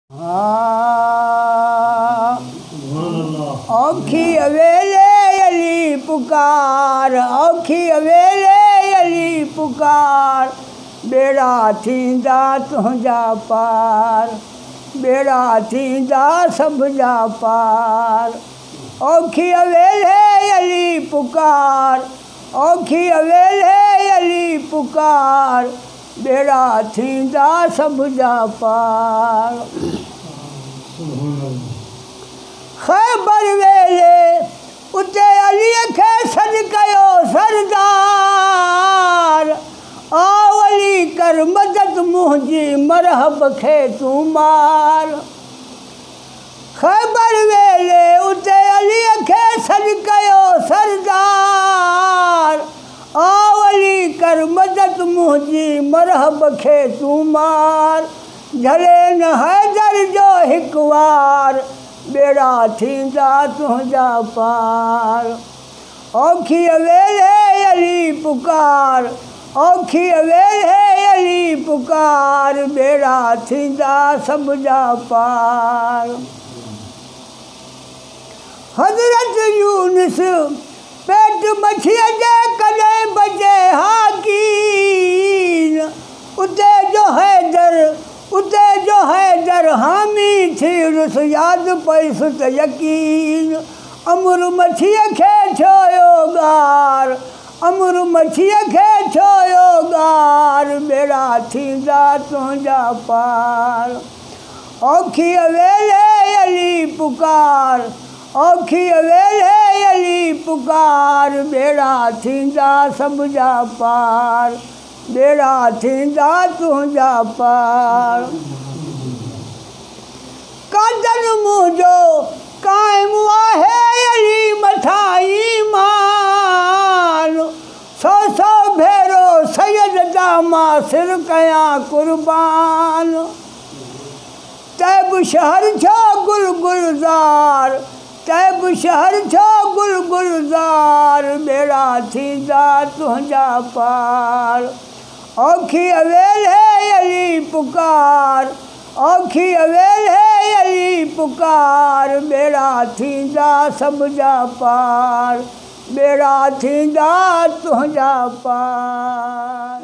औखी अवेले अली पुकार, औखी अवेले अली पुकार, बेड़ा थींदा तुंहिंजा पार, बेड़ा थींदा सभ जा पार। औखी अवेले अली पुकार, औखी अवेले अली पुकार, बेड़ा थींदा सभ जा पार। ख़ैबर वेले उते अलीअ खे सॾु कयो सरदार, आओ अली कर मदद मुंहिंजी मरहब खे तूं मार। ख़ैबर वेले उते अलीअ खे सॾु कयो सरदार, आओ अली कर मदद मुंहिंजी मरहब खे तूं मार। झले न हैदर जो हिकु वार, बेड़ा थींदा तुंहिंजा पार। औखी अवेले अली पुकार, औखी अवेले अली पुकार, बेड़ा थींदा सभ जा पार। हज़रत यूनुस पेट मछीअ जे कॾहिं बचे हाकीन, उते जो हैदर हामी थी रुस यादि पईसि त यकीन। अमुर मछीअ खे छोयो गार, अमुर मछीअ खे छोयो गार, बेड़ा थींदा तुंहिंजा पार। औखी अवेले अली पुकार, औखी अवेले अली पुकार, बेड़ा थींदा सभ जा पार, बेड़ा थींदा तुंहिंजा पार। कादन मुंहिंजो क़ाइमु आहे अली मथां ईमान, सौ सौ भेरो सैयद दामा सिर कयां कुर्बान। तैब शहर छो गुल गुलज़ार, तैब शहर छो गुल गुलज़ार, बेड़ा थींदा तुंहिंजा पार। औखी अवेले अली पुकार, औखी अवेले अली पुकार, बेड़ा थींदा सभ जा पार, बेड़ा थींदा तुंहिंजा पार।